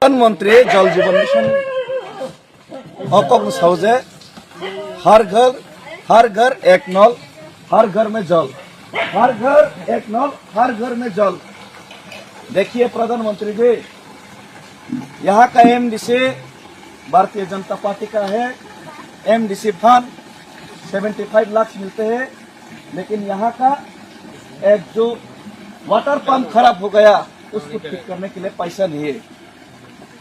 प्रधानमंत्री जल जीवन मिशन सौजे हर घर एक नल, हर घर में जल, हर घर एक नल, हर घर में जल। देखिए प्रधानमंत्री जी, यहाँ का एमडीसी भारतीय जनता पार्टी का है। एमडीसी फंड 75 लाख मिलते हैं, लेकिन यहाँ का एक जो वाटर पंप खराब हो गया उसको ठीक करने के लिए पैसा नहीं है।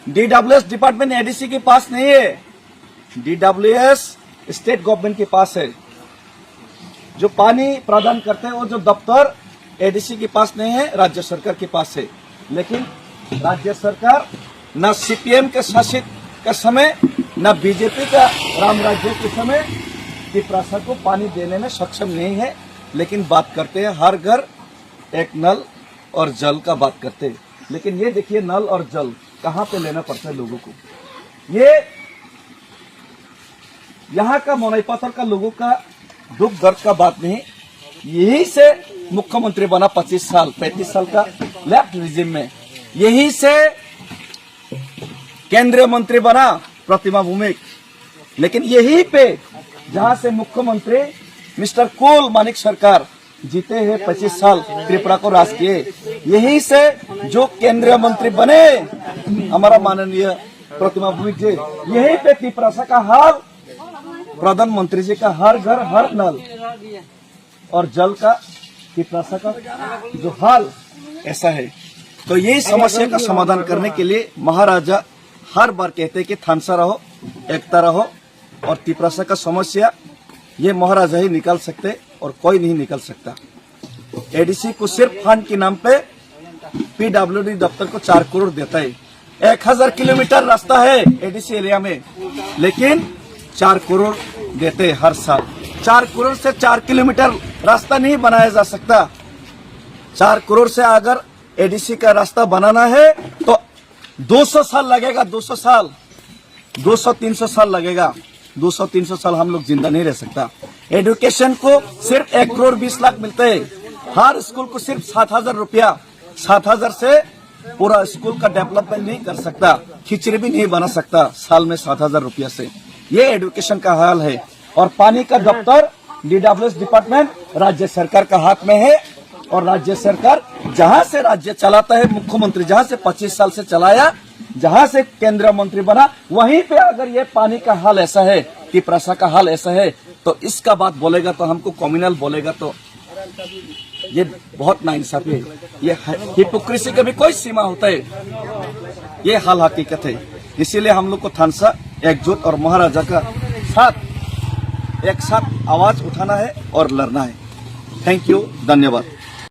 डीडब्ल्यूएस डिपार्टमेंट एडीसी के पास नहीं है, डीडब्ल्यूएस स्टेट गवर्नमेंट के पास है। जो पानी प्रदान करते हैं वो जो दफ्तर एडीसी के पास नहीं है, राज्य सरकार के पास है। लेकिन राज्य सरकार न सीपीएम के शासित का समय न बीजेपी का राम राज्य के समय तिपरासा को पानी देने में सक्षम नहीं है। लेकिन बात करते हैं हर घर एक नल और जल का बात करते हैं। लेकिन ये देखिए नल और जल कहाँ पे लेना पड़ता है लोगों को। ये यहाँ का मोनाई पत्थर का लोगों का दुख दर्द का बात नहीं। यही से मुख्यमंत्री बना 35 साल का लेफ्ट रिजिम में। यही से केंद्रीय मंत्री बना प्रतिमा भूमिक। लेकिन यही पे जहां से मुख्यमंत्री मिस्टर कुल मानिक सरकार जीते हैं 25 साल त्रिपुरा को राज किए, यही से जो केंद्रीय मंत्री बने हमारा माननीय प्रतिमा भूमिक जी, यही पे त्रिपुरा का हाल प्रधानमंत्री जी का हर घर हर नल और जल का त्रिपुरा का जो हाल ऐसा है। तो यही समस्या का समाधान करने के लिए महाराजा हर बार कहते हैं कि थानसा रहो, एकता रहो, और त्रिपुरा का समस्या ये महाराजा ही निकाल सकते और कोई नहीं निकाल सकता। एडीसी को सिर्फ फंड के नाम पे पीडब्ल्यूडी दफ्तर को 4 करोड़ देता है। 1000 किलोमीटर रास्ता है एडीसी एरिया में, लेकिन 4 करोड़ देते हैं हर साल। 4 करोड़ से 4 किलोमीटर रास्ता नहीं बनाया जा सकता। 4 करोड़ से अगर एडीसी का रास्ता बनाना है तो 200 साल लगेगा। 200 साल 200-300 साल लगेगा। 200-300 साल हम लोग जिंदा नहीं रह सकता। एजुकेशन को सिर्फ 1 करोड़ 20 लाख मिलते हैं। हर स्कूल को सिर्फ 7,000 रुपया। 7,000 से पूरा स्कूल का डेवलपमेंट नहीं कर सकता, खिचड़ी भी नहीं बना सकता साल में 7,000 रुपया से। ये एजुकेशन का हाल है। और पानी का दफ्तर डीडब्ल्यूएस डिपार्टमेंट राज्य सरकार का हाथ में है। और राज्य सरकार जहां से राज्य चलाता है, मुख्यमंत्री जहां से 25 साल से चलाया, जहां से केंद्रीय मंत्री बना, वहीं पे अगर ये पानी का हाल ऐसा है, त्रिपुरा का हाल ऐसा है, तो इसका बात बोलेगा तो हमको कम्युनल बोलेगा तो ये बहुत नाइंसाफी है। ये हिपोक्रेसी का भी कोई सीमा होता है। ये हाल हकीकत है। इसीलिए हम लोग को थानसा एकजुट और महाराजा का साथ एक साथ आवाज उठाना है और लड़ना है। थैंक यू, धन्यवाद।